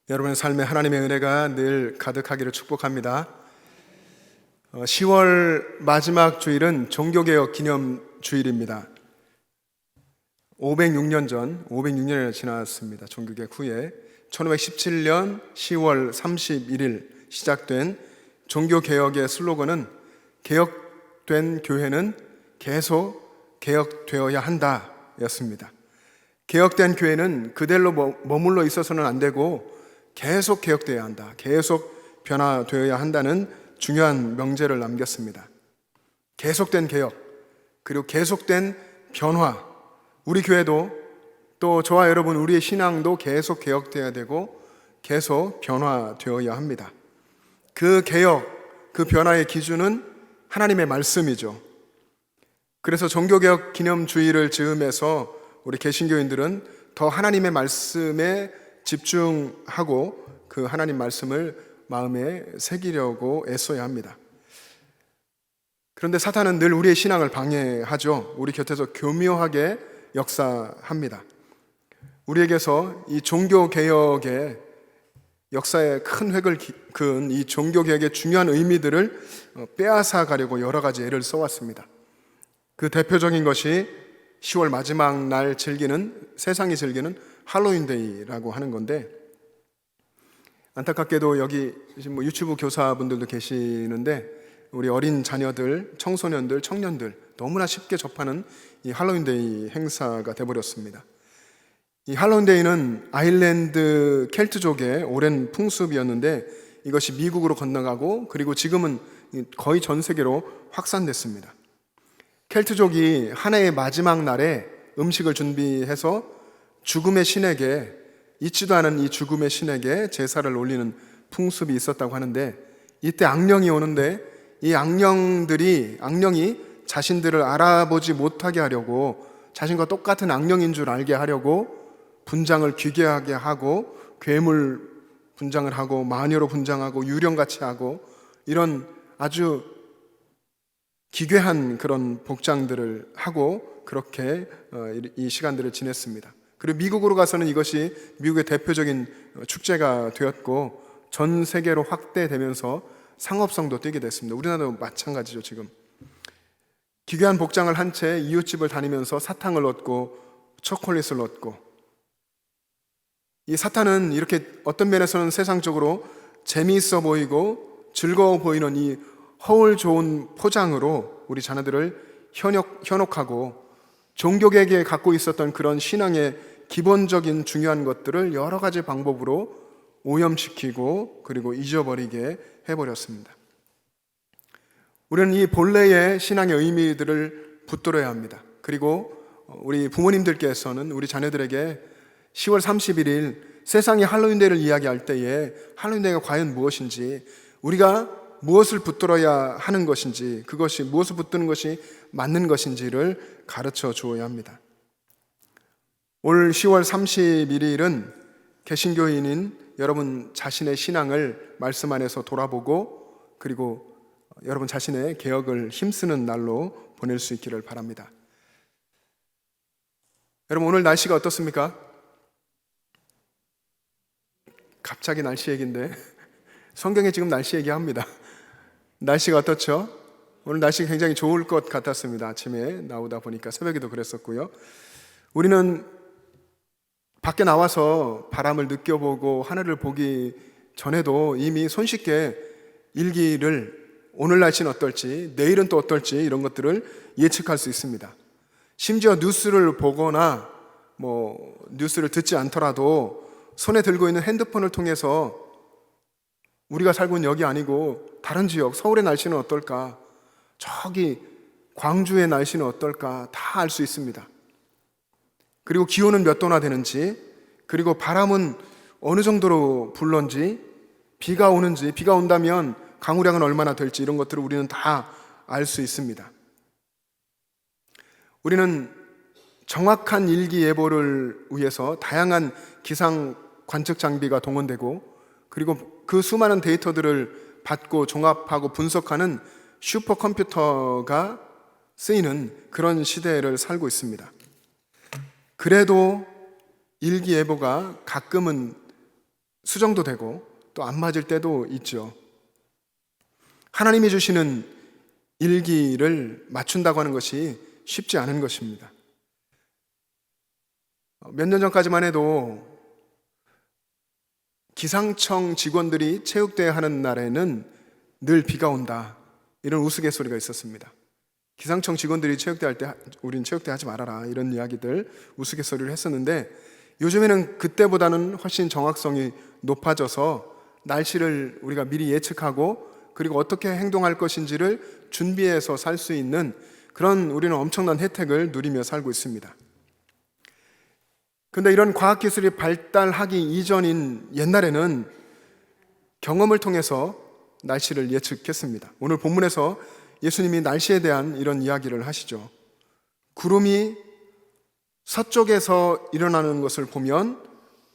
여러분의 삶에 하나님의 은혜가 늘 가득하기를 축복합니다. 10월 마지막 주일은 종교개혁 기념 주일입니다. 506년이 지났습니다. 종교개혁 후에 1517년 10월 31일 시작된 종교개혁의 슬로건은 개혁된 교회는 계속 개혁되어야 한다 였습니다. 개혁된 교회는 그대로 머물러 있어서는 안 되고 계속 개혁되어야 한다, 계속 변화되어야 한다는 중요한 명제를 남겼습니다. 계속된 개혁, 그리고 계속된 변화, 우리 교회도 또 저와 여러분 우리의 신앙도 계속 개혁되어야 되고 계속 변화되어야 합니다. 그 개혁, 그 변화의 기준은 하나님의 말씀이죠. 그래서 종교개혁 기념주의를 즈음해서 우리 개신교인들은 더 하나님의 말씀에 집중하고 그 하나님 말씀을 마음에 새기려고 애써야 합니다. 그런데 사탄은 늘 우리의 신앙을 방해하죠. 우리 곁에서 교묘하게 역사합니다. 우리에게서 이 종교개혁의 역사에 큰 획을 그은 이 종교개혁의 중요한 의미들을 빼앗아 가려고 여러 가지 애를 써왔습니다. 그 대표적인 것이 10월 마지막 날 세상이 즐기는 할로윈데이라고 하는 건데, 안타깝게도 여기 유치부 교사분들도 계시는데 우리 어린 자녀들, 청소년들, 청년들 너무나 쉽게 접하는 이 할로윈데이 행사가 돼버렸습니다. 이 할로윈데이는 아일랜드 켈트족의 오랜 풍습이었는데 이것이 미국으로 건너가고 그리고 지금은 거의 전 세계로 확산됐습니다. 켈트족이 한 해의 마지막 날에 음식을 준비해서 죽음의 신에게, 잊지도 않은 이 죽음의 신에게 제사를 올리는 풍습이 있었다고 하는데, 이때 악령이 오는데 이 악령이 자신들을 알아보지 못하게 하려고, 자신과 똑같은 악령인 줄 알게 하려고 분장을 기괴하게 하고 괴물 분장을 하고 마녀로 분장하고 유령같이 하고 이런 아주 기괴한 그런 복장들을 하고 그렇게 이 시간들을 지냈습니다. 그리고 미국으로 가서는 이것이 미국의 대표적인 축제가 되었고 전 세계로 확대되면서 상업성도 띄게 됐습니다. 우리나라도 마찬가지죠. 지금 기괴한 복장을 한 채 이웃집을 다니면서 사탕을 얻고 초콜릿을 얻고, 이 사탄은 이렇게 어떤 면에서는 세상적으로 재미있어 보이고 즐거워 보이는 이 허울 좋은 포장으로 우리 자녀들을 현혹하고 종교개혁에 갖고 있었던 그런 신앙의 기본적인 중요한 것들을 여러 가지 방법으로 오염시키고 그리고 잊어버리게 해버렸습니다. 우리는 이 본래의 신앙의 의미들을 붙들어야 합니다. 그리고 우리 부모님들께서는 우리 자녀들에게 10월 31일 세상이 할로윈데이를 이야기할 때에 할로윈데이가 과연 무엇인지, 우리가 무엇을 붙들어야 하는 것인지, 그것이 무엇을 붙드는 것이 맞는 것인지를 가르쳐 주어야 합니다. 올 10월 31일은 개신교인인 여러분 자신의 신앙을 말씀 안에서 돌아보고 그리고 여러분 자신의 개혁을 힘쓰는 날로 보낼 수 있기를 바랍니다. 여러분 오늘 날씨가 어떻습니까? 갑자기 날씨 얘기인데 성경에 지금 날씨 얘기합니다. 날씨가 어떻죠? 오늘 날씨가 굉장히 좋을 것 같았습니다. 아침에 나오다 보니까 새벽에도 그랬었고요. 우리는 밖에 나와서 바람을 느껴보고 하늘을 보기 전에도 이미 손쉽게 일기를 오늘 날씨는 어떨지, 내일은 또 어떨지 이런 것들을 예측할 수 있습니다. 심지어 뉴스를 보거나 뉴스를 듣지 않더라도 손에 들고 있는 핸드폰을 통해서 우리가 살고 있는 여기 아니고 다른 지역, 서울의 날씨는 어떨까, 저기 광주의 날씨는 어떨까 다 알 수 있습니다. 그리고 기온은 몇 도나 되는지, 그리고 바람은 어느 정도로 불는지, 비가 오는지, 비가 온다면 강우량은 얼마나 될지 이런 것들을 우리는 다 알 수 있습니다. 우리는 정확한 일기예보를 위해서 다양한 기상 관측 장비가 동원되고 그리고 그 수많은 데이터들을 받고 종합하고 분석하는 슈퍼컴퓨터가 쓰이는 그런 시대를 살고 있습니다. 그래도 일기예보가 가끔은 수정도 되고 또 안 맞을 때도 있죠. 하나님이 주시는 일기를 맞춘다고 하는 것이 쉽지 않은 것입니다. 몇 년 전까지만 해도 기상청 직원들이 체육대회 하는 날에는 늘 비가 온다, 이런 우스갯소리가 있었습니다. 기상청 직원들이 체육대회 할 때 우린 체육대회 하지 말아라, 이런 이야기들 우스갯소리를 했었는데, 요즘에는 그때보다는 훨씬 정확성이 높아져서 날씨를 우리가 미리 예측하고 그리고 어떻게 행동할 것인지를 준비해서 살 수 있는 그런 우리는 엄청난 혜택을 누리며 살고 있습니다. 그런데 이런 과학기술이 발달하기 이전인 옛날에는 경험을 통해서 날씨를 예측했습니다. 오늘 본문에서 예수님이 날씨에 대한 이런 이야기를 하시죠. 구름이 서쪽에서 일어나는 것을 보면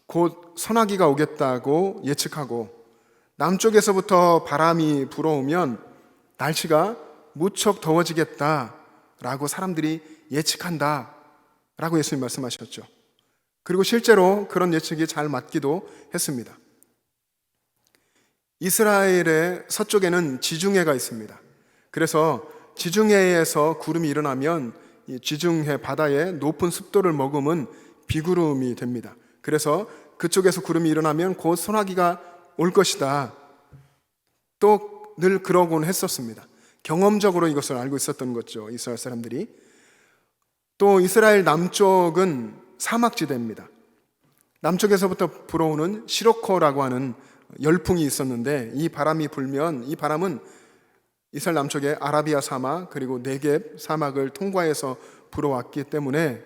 곧 소나기가 오겠다고 예측하고, 남쪽에서부터 바람이 불어오면 날씨가 무척 더워지겠다라고 사람들이 예측한다 라고 예수님 말씀하셨죠. 그리고 실제로 그런 예측이 잘 맞기도 했습니다. 이스라엘의 서쪽에는 지중해가 있습니다. 그래서 지중해에서 구름이 일어나면 이 지중해 바다의 높은 습도를 머금은 비구름이 됩니다. 그래서 그쪽에서 구름이 일어나면 곧 소나기가 올 것이다, 또 늘 그러곤 했었습니다. 경험적으로 이것을 알고 있었던 거죠, 이스라엘 사람들이. 또 이스라엘 남쪽은 사막지대입니다. 남쪽에서부터 불어오는 시로코라고 하는 열풍이 있었는데, 이 바람이 불면 이 바람은 이스라엘 남쪽의 아라비아 사막 그리고 네겝 사막을 통과해서 불어왔기 때문에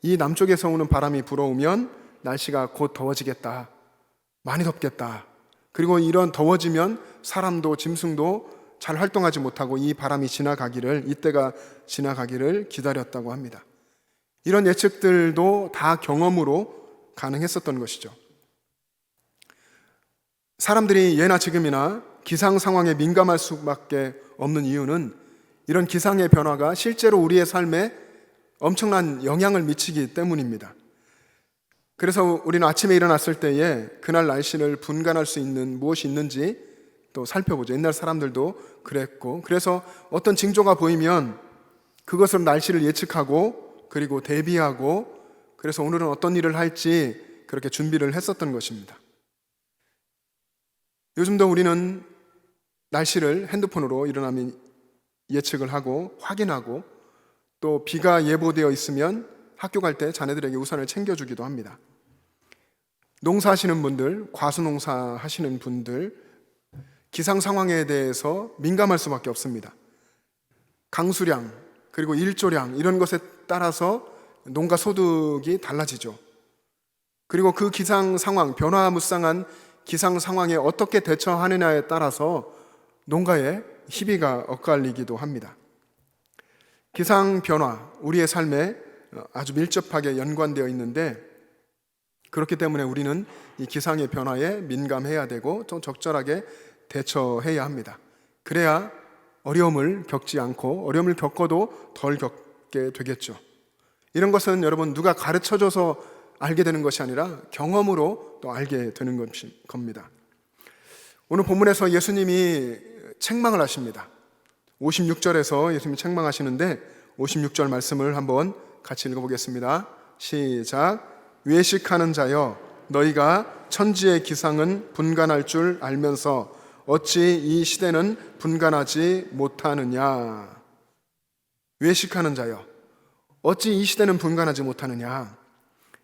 이 남쪽에서 오는 바람이 불어오면 날씨가 곧 더워지겠다, 많이 덥겠다, 그리고 이런 더워지면 사람도 짐승도 잘 활동하지 못하고 이 바람이 지나가기를, 이때가 지나가기를 기다렸다고 합니다. 이런 예측들도 다 경험으로 가능했었던 것이죠. 사람들이 예나 지금이나 기상 상황에 민감할 수밖에 없는 이유는 이런 기상의 변화가 실제로 우리의 삶에 엄청난 영향을 미치기 때문입니다. 그래서 우리는 아침에 일어났을 때에 그날 날씨를 분간할 수 있는 무엇이 있는지 또 살펴보죠. 옛날 사람들도 그랬고, 그래서 어떤 징조가 보이면 그것으로 날씨를 예측하고 그리고 대비하고, 그래서 오늘은 어떤 일을 할지 그렇게 준비를 했었던 것입니다. 요즘도 우리는 날씨를 핸드폰으로 일어나면 예측을 하고 확인하고, 또 비가 예보되어 있으면 학교 갈 때 자녀들에게 우산을 챙겨주기도 합니다. 농사하시는 분들, 과수농사 하시는 분들, 기상 상황에 대해서 민감할 수밖에 없습니다. 강수량 그리고 일조량, 이런 것에 따라서 농가 소득이 달라지죠. 그리고 그 기상 상황, 변화무쌍한 기상 상황에 어떻게 대처하느냐에 따라서 농가의 희비가 엇갈리기도 합니다. 기상 변화, 우리의 삶에 아주 밀접하게 연관되어 있는데, 그렇기 때문에 우리는 이 기상의 변화에 민감해야 되고 좀 적절하게 대처해야 합니다. 그래야 어려움을 겪지 않고, 어려움을 겪어도 덜 겪게 되겠죠. 이런 것은 여러분 누가 가르쳐줘서 알게 되는 것이 아니라 경험으로 또 알게 되는 겁니다. 오늘 본문에서 예수님이 책망을 하십니다. 56절에서 예수님이 책망하시는데 56절 말씀을 한번 같이 읽어보겠습니다. 시작. 외식하는 자여, 너희가 천지의 기상은 분간할 줄 알면서 어찌 이 시대는 분간하지 못하느냐. 외식하는 자여, 어찌 이 시대는 분간하지 못하느냐.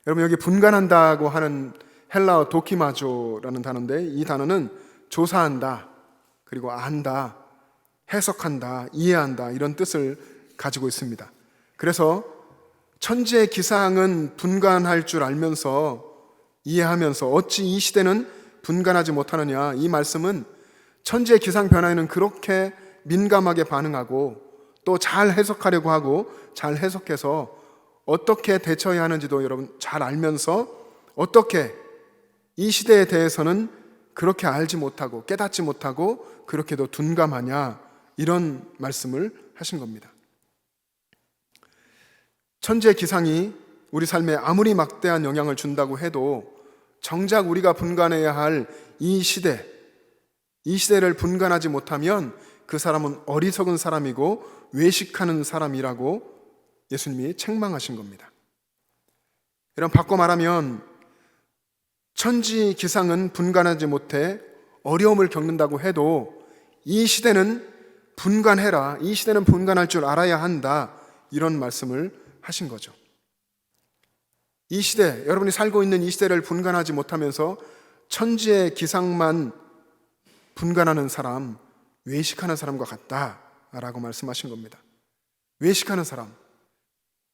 여러분, 여기 분간한다고 하는 헬라어 도키마조라는 단어인데, 이 단어는 조사한다, 그리고 안다, 해석한다, 이해한다, 이런 뜻을 가지고 있습니다. 그래서 천지의 기상은 분간할 줄 알면서, 이해하면서 어찌 이 시대는 분간하지 못하느냐, 이 말씀은 천지의 기상 변화에는 그렇게 민감하게 반응하고 또 잘 해석하려고 하고 잘 해석해서 어떻게 대처해야 하는지도 여러분 잘 알면서 어떻게 이 시대에 대해서는 그렇게 알지 못하고 깨닫지 못하고 그렇게도 둔감하냐, 이런 말씀을 하신 겁니다. 천지의 기상이 우리 삶에 아무리 막대한 영향을 준다고 해도 정작 우리가 분간해야 할 이 시대를 분간하지 못하면 그 사람은 어리석은 사람이고 외식하는 사람이라고 예수님이 책망하신 겁니다. 이런 바꿔 말하면 천지 기상은 분간하지 못해 어려움을 겪는다고 해도 이 시대는 분간해라, 이 시대는 분간할 줄 알아야 한다, 이런 말씀을 하신 거죠. 이 시대, 여러분이 살고 있는 이 시대를 분간하지 못하면서 천지의 기상만 분간하는 사람, 외식하는 사람과 같다라고 말씀하신 겁니다. 외식하는 사람,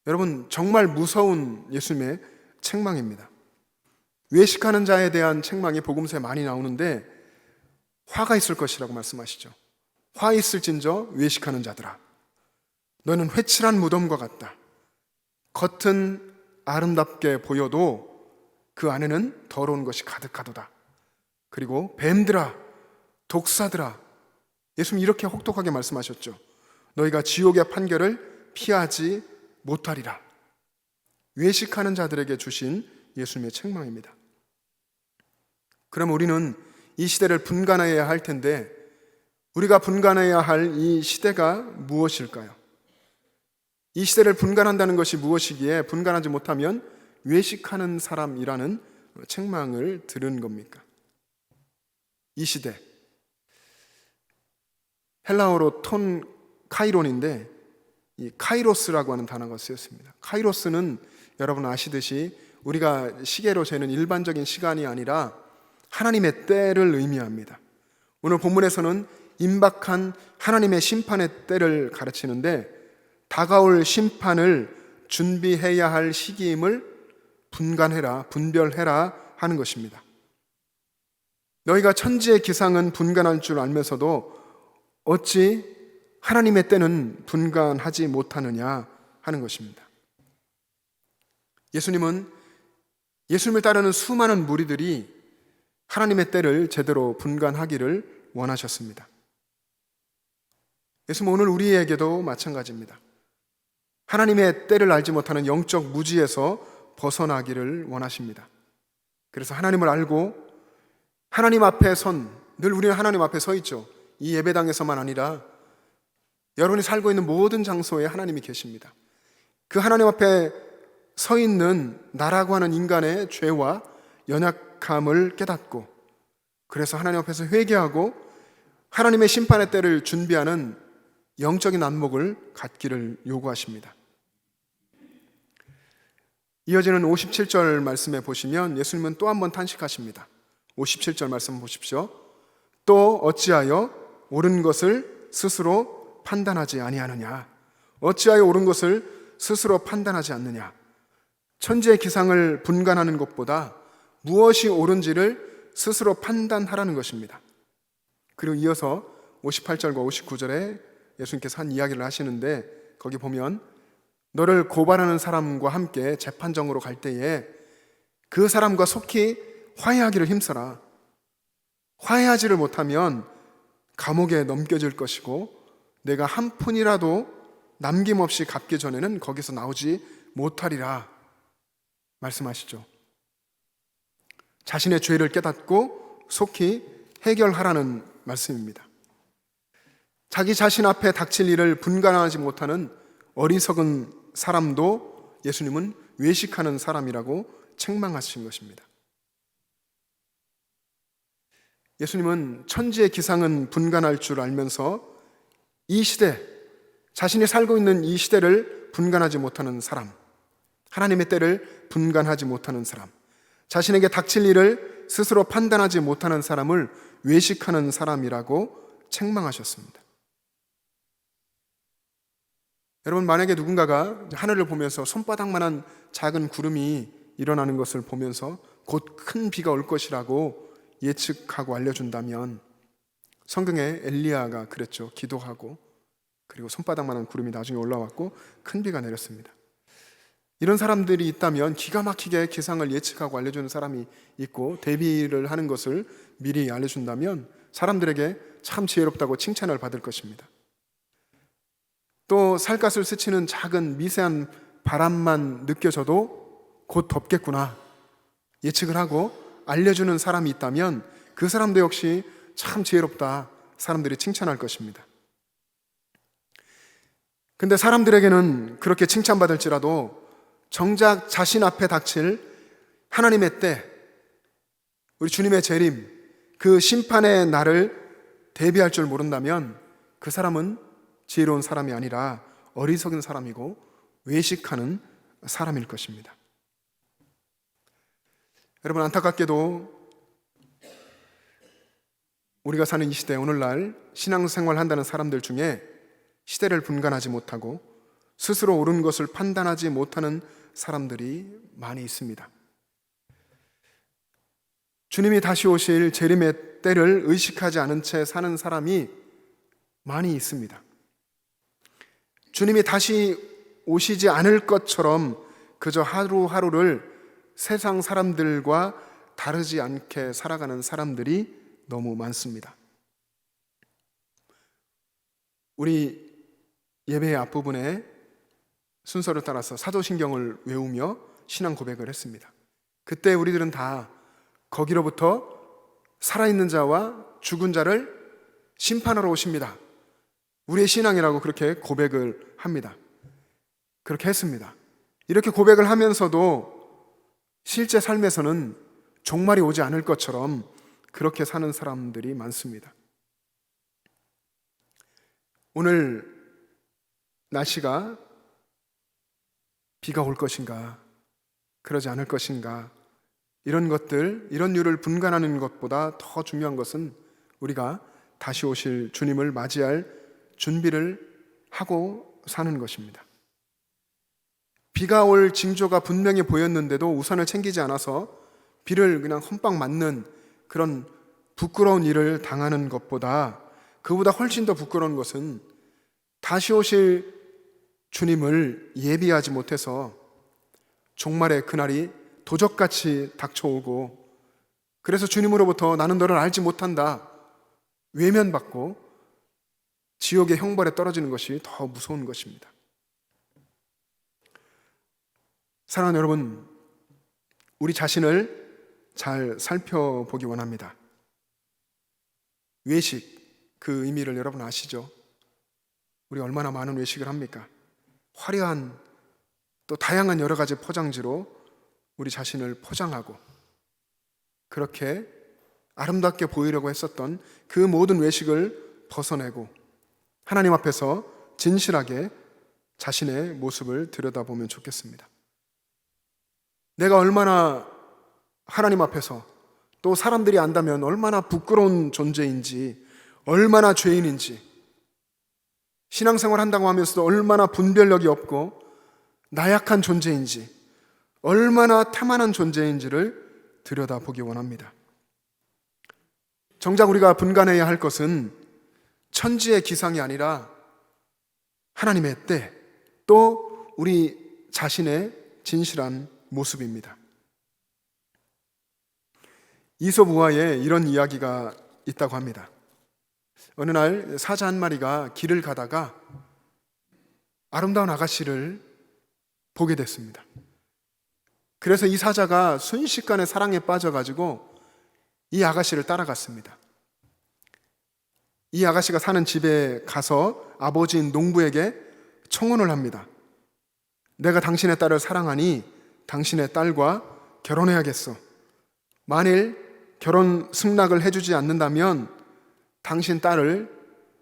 여러분 정말 무서운 예수님의 책망입니다. 외식하는 자에 대한 책망이 복음서에 많이 나오는데 화가 있을 것이라고 말씀하시죠. 화 있을진저 외식하는 자들아, 너는 회칠한 무덤과 같다. 겉은 아름답게 보여도 그 안에는 더러운 것이 가득하도다. 그리고 뱀들아, 독사들아, 예수님 이렇게 혹독하게 말씀하셨죠. 너희가 지옥의 판결을 피하지 못하리라. 외식하는 자들에게 주신 예수님의 책망입니다. 그럼 우리는 이 시대를 분간해야 할 텐데, 우리가 분간해야 할 이 시대가 무엇일까요? 이 시대를 분간한다는 것이 무엇이기에 분간하지 못하면 외식하는 사람이라는 책망을 들은 겁니까? 이 시대, 헬라어로 톤 카이론인데 이 카이로스라고 하는 단어가 쓰였습니다. 카이로스는 여러분 아시듯이 우리가 시계로 재는 일반적인 시간이 아니라 하나님의 때를 의미합니다. 오늘 본문에서는 임박한 하나님의 심판의 때를 가르치는데, 다가올 심판을 준비해야 할 시기임을 분간해라, 분별해라 하는 것입니다. 너희가 천지의 기상은 분간할 줄 알면서도 어찌 하나님의 때는 분간하지 못하느냐 하는 것입니다. 예수님을 따르는 수많은 무리들이 하나님의 때를 제대로 분간하기를 원하셨습니다. 예수님은 오늘 우리에게도 마찬가지입니다. 하나님의 때를 알지 못하는 영적 무지에서 벗어나기를 원하십니다. 그래서 하나님을 알고 하나님 앞에 늘 우리는 하나님 앞에 서 있죠. 이 예배당에서만 아니라 여러분이 살고 있는 모든 장소에 하나님이 계십니다. 그 하나님 앞에 서 있는 나라고 하는 인간의 죄와 연약함을 깨닫고, 그래서 하나님 앞에서 회개하고 하나님의 심판의 때를 준비하는 영적인 안목을 갖기를 요구하십니다. 이어지는 57절 말씀에 보시면 예수님은 또 한 번 탄식하십니다. 57절 말씀 보십시오. 또 어찌하여 옳은 것을 스스로 판단하지 아니하느냐? 어찌하여 옳은 것을 스스로 판단하지 않느냐? 천지의 기상을 분간하는 것보다 무엇이 옳은지를 스스로 판단하라는 것입니다. 그리고 이어서 58절과 59절에 예수님께서 한 이야기를 하시는데, 거기 보면 너를 고발하는 사람과 함께 재판정으로 갈 때에 그 사람과 속히 화해하기를 힘써라. 화해하지를 못하면 감옥에 넘겨질 것이고 내가 한 푼이라도 남김없이 갚기 전에는 거기서 나오지 못하리라 말씀하시죠. 자신의 죄를 깨닫고 속히 해결하라는 말씀입니다. 자기 자신 앞에 닥칠 일을 분간하지 못하는 어리석은 사람도 예수님은 외식하는 사람이라고 책망하신 것입니다. 예수님은 천지의 기상은 분간할 줄 알면서 이 시대, 자신이 살고 있는 이 시대를 분간하지 못하는 사람, 하나님의 때를 분간하지 못하는 사람, 자신에게 닥칠 일을 스스로 판단하지 못하는 사람을 외식하는 사람이라고 책망하셨습니다. 여러분, 만약에 누군가가 하늘을 보면서 손바닥만한 작은 구름이 일어나는 것을 보면서 곧 큰 비가 올 것이라고 예측하고 알려준다면, 성경에 엘리야가 그랬죠. 기도하고 그리고 손바닥만한 구름이 나중에 올라왔고 큰 비가 내렸습니다. 이런 사람들이 있다면 기가 막히게 기상을 예측하고 알려주는 사람이 있고 대비를 하는 것을 미리 알려준다면 사람들에게 참 지혜롭다고 칭찬을 받을 것입니다. 또 살갗을 스치는 작은 미세한 바람만 느껴져도 곧 덥겠구나 예측을 하고 알려주는 사람이 있다면 그 사람도 역시 참 지혜롭다, 사람들이 칭찬할 것입니다. 근데 사람들에게는 그렇게 칭찬받을지라도 정작 자신 앞에 닥칠 하나님의 때, 우리 주님의 재림, 그 심판의 날을 대비할 줄 모른다면 그 사람은 지혜로운 사람이 아니라 어리석은 사람이고 외식하는 사람일 것입니다. 여러분, 안타깝게도 우리가 사는 이 시대, 오늘날 신앙생활 한다는 사람들 중에 시대를 분간하지 못하고 스스로 옳은 것을 판단하지 못하는 사람들이 많이 있습니다. 주님이 다시 오실 재림의 때를 의식하지 않은 채 사는 사람이 많이 있습니다. 주님이 다시 오시지 않을 것처럼 그저 하루하루를 세상 사람들과 다르지 않게 살아가는 사람들이 너무 많습니다. 우리 예배의 앞부분에 순서를 따라서 사도신경을 외우며 신앙 고백을 했습니다. 그때 우리들은 다 거기로부터 살아있는 자와 죽은 자를 심판하러 오십니다. 우리의 신앙이라고 그렇게 고백을 합니다. 그렇게 했습니다. 이렇게 고백을 하면서도 실제 삶에서는 종말이 오지 않을 것처럼 그렇게 사는 사람들이 많습니다. 오늘 날씨가 비가 올 것인가, 그러지 않을 것인가, 이런 것들, 이런 류를 분간하는 것보다 더 중요한 것은 우리가 다시 오실 주님을 맞이할 준비를 하고 사는 것입니다. 비가 올 징조가 분명히 보였는데도 우산을 챙기지 않아서 비를 그냥 험빵 맞는 그런 부끄러운 일을 당하는 것보다, 그보다 훨씬 더 부끄러운 것은 다시 오실 주님을 예비하지 못해서 종말의 그날이 도적같이 닥쳐오고, 그래서 주님으로부터 나는 너를 알지 못한다, 외면받고 지옥의 형벌에 떨어지는 것이 더 무서운 것입니다. 사랑하는 여러분, 우리 자신을 잘 살펴보기 원합니다. 외식, 그 의미를 여러분 아시죠? 우리 얼마나 많은 외식을 합니까? 화려한, 또 다양한 여러 가지 포장지로 우리 자신을 포장하고 그렇게 아름답게 보이려고 했었던 그 모든 외식을 벗어내고 하나님 앞에서 진실하게 자신의 모습을 들여다보면 좋겠습니다. 내가 얼마나 하나님 앞에서, 또 사람들이 안다면 얼마나 부끄러운 존재인지, 얼마나 죄인인지, 신앙생활 한다고 하면서도 얼마나 분별력이 없고 나약한 존재인지, 얼마나 태만한 존재인지를 들여다보기 원합니다. 정작 우리가 분간해야 할 것은 천지의 기상이 아니라 하나님의 때, 또 우리 자신의 진실한 모습입니다. 이솝 우화에 이런 이야기가 있다고 합니다. 어느 날 사자 한 마리가 길을 가다가 아름다운 아가씨를 보게 됐습니다. 그래서 이 사자가 순식간에 사랑에 빠져가지고 이 아가씨를 따라갔습니다. 이 아가씨가 사는 집에 가서 아버지인 농부에게 청혼을 합니다. 내가 당신의 딸을 사랑하니 당신의 딸과 결혼해야겠어. 만일 결혼 승낙을 해주지 않는다면 당신 딸을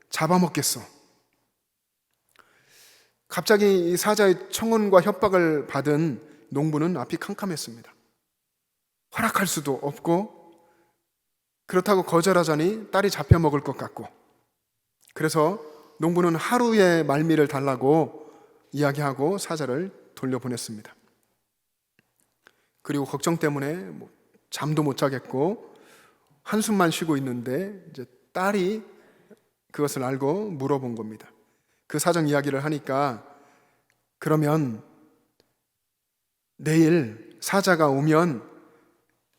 잡아먹겠어. 갑자기 이 사자의 청혼과 협박을 받은 농부는 앞이 캄캄했습니다. 허락할 수도 없고, 그렇다고 거절하자니 딸이 잡혀먹을 것 같고, 그래서 농부는 하루의 말미를 달라고 이야기하고 사자를 돌려보냈습니다. 그리고 걱정 때문에 잠도 못 자겠고 한숨만 쉬고 있는데 이제 딸이 그것을 알고 물어본 겁니다. 그 사정 이야기를 하니까, 그러면 내일 사자가 오면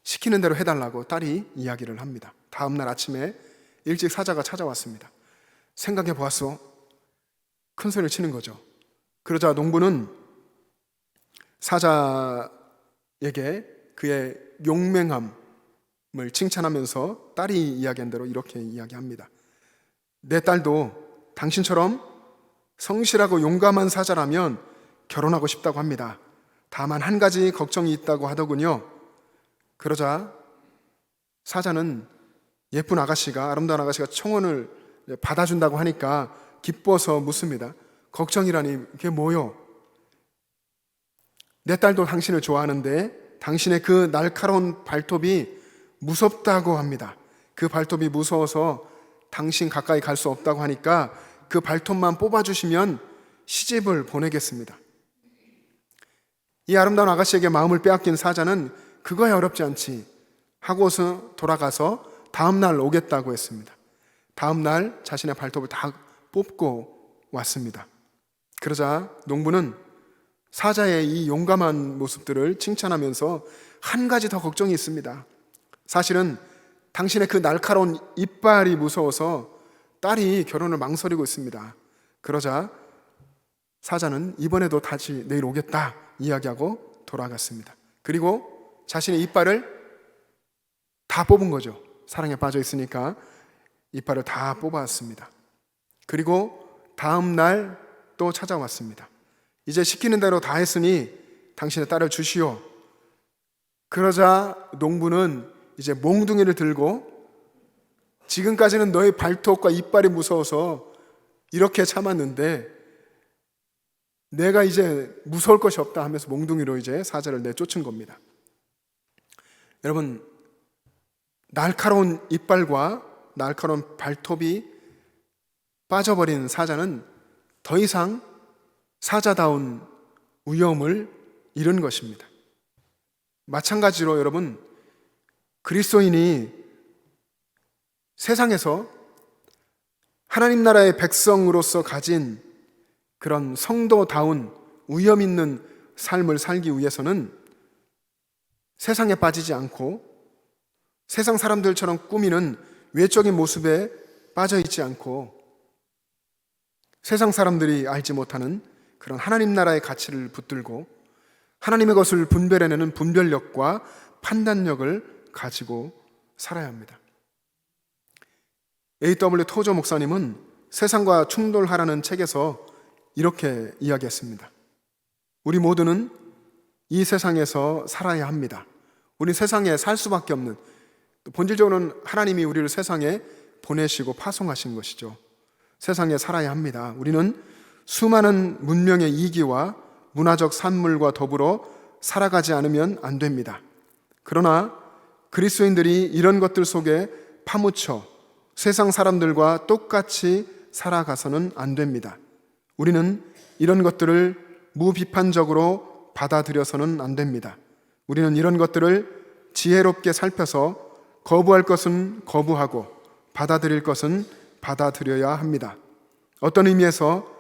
시키는 대로 해달라고 딸이 이야기를 합니다. 다음날 아침에 일찍 사자가 찾아왔습니다. 생각해 보았어. 큰 소리를 치는 거죠. 그러자 농부는 사자에게 그의 용맹함, 칭찬하면서 딸이 이야기한 대로 이렇게 이야기합니다. 내 딸도 당신처럼 성실하고 용감한 사자라면 결혼하고 싶다고 합니다. 다만 한 가지 걱정이 있다고 하더군요. 그러자 사자는 예쁜 아가씨가, 아름다운 아가씨가 청혼을 받아준다고 하니까 기뻐서 묻습니다. 걱정이라니 그게 뭐요? 내 딸도 당신을 좋아하는데 당신의 그 날카로운 발톱이 무섭다고 합니다. 그 발톱이 무서워서 당신 가까이 갈 수 없다고 하니까 그 발톱만 뽑아주시면 시집을 보내겠습니다. 이 아름다운 아가씨에게 마음을 빼앗긴 사자는 그거에 어렵지 않지 하고서 돌아가서 다음날 오겠다고 했습니다. 다음날 자신의 발톱을 다 뽑고 왔습니다. 그러자 농부는 사자의 이 용감한 모습들을 칭찬하면서 한 가지 더 걱정이 있습니다. 사실은 당신의 그 날카로운 이빨이 무서워서 딸이 결혼을 망설이고 있습니다. 그러자 사자는 이번에도 다시 내일 오겠다 이야기하고 돌아갔습니다. 그리고 자신의 이빨을 다 뽑은 거죠. 사랑에 빠져 있으니까 이빨을 다 뽑아왔습니다. 그리고 다음 날 또 찾아왔습니다. 이제 시키는 대로 다 했으니 당신의 딸을 주시오. 그러자 농부는 이제 몽둥이를 들고 지금까지는 너의 발톱과 이빨이 무서워서 이렇게 참았는데 내가 이제 무서울 것이 없다 하면서 몽둥이로 이제 사자를 내쫓은 겁니다. 여러분, 날카로운 이빨과 날카로운 발톱이 빠져버린 사자는 더 이상 사자다운 위엄을 잃은 것입니다. 마찬가지로 여러분, 그리스도인이 세상에서 하나님 나라의 백성으로서 가진 그런 성도다운 위엄 있는 삶을 살기 위해서는 세상에 빠지지 않고 세상 사람들처럼 꾸미는 외적인 모습에 빠져 있지 않고 세상 사람들이 알지 못하는 그런 하나님 나라의 가치를 붙들고 하나님의 것을 분별해내는 분별력과 판단력을 가지고 살아야 합니다. A.W. 토저 목사님은 세상과 충돌하라는 책에서 이렇게 이야기했습니다. 우리 모두는 이 세상에서 살아야 합니다. 우리 세상에 살 수밖에 없는, 본질적으로는 하나님이 우리를 세상에 보내시고 파송하신 것이죠. 세상에 살아야 합니다. 우리는 수많은 문명의 이기와 문화적 산물과 더불어 살아가지 않으면 안 됩니다. 그러나 그리스도인들이 이런 것들 속에 파묻혀 세상 사람들과 똑같이 살아가서는 안 됩니다. 우리는 이런 것들을 무비판적으로 받아들여서는 안 됩니다. 우리는 이런 것들을 지혜롭게 살펴서 거부할 것은 거부하고 받아들일 것은 받아들여야 합니다. 어떤 의미에서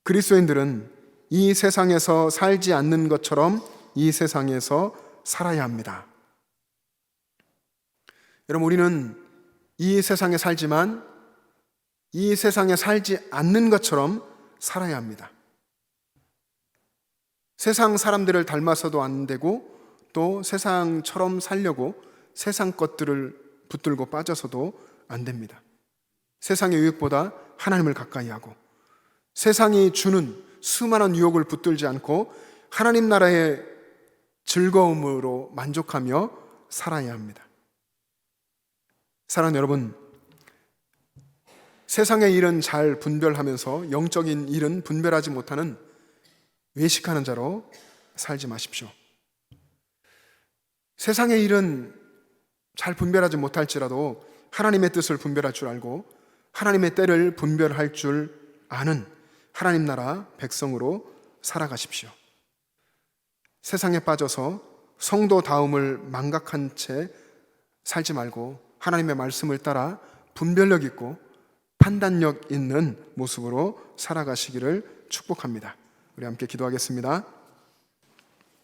그리스도인들은 이 세상에서 살지 않는 것처럼 이 세상에서 살아야 합니다. 여러분, 우리는 이 세상에 살지만 이 세상에 살지 않는 것처럼 살아야 합니다. 세상 사람들을 닮아서도 안 되고 또 세상처럼 살려고 세상 것들을 붙들고 빠져서도 안 됩니다. 세상의 유익보다 하나님을 가까이 하고 세상이 주는 수많은 유혹을 붙들지 않고 하나님 나라의 즐거움으로 만족하며 살아야 합니다. 사랑하는 여러분, 세상의 일은 잘 분별하면서 영적인 일은 분별하지 못하는 외식하는 자로 살지 마십시오. 세상의 일은 잘 분별하지 못할지라도 하나님의 뜻을 분별할 줄 알고 하나님의 때를 분별할 줄 아는 하나님 나라 백성으로 살아가십시오. 세상에 빠져서 성도다움을 망각한 채 살지 말고 하나님의 말씀을 따라 분별력 있고 판단력 있는 모습으로 살아가시기를 축복합니다. 우리 함께 기도하겠습니다.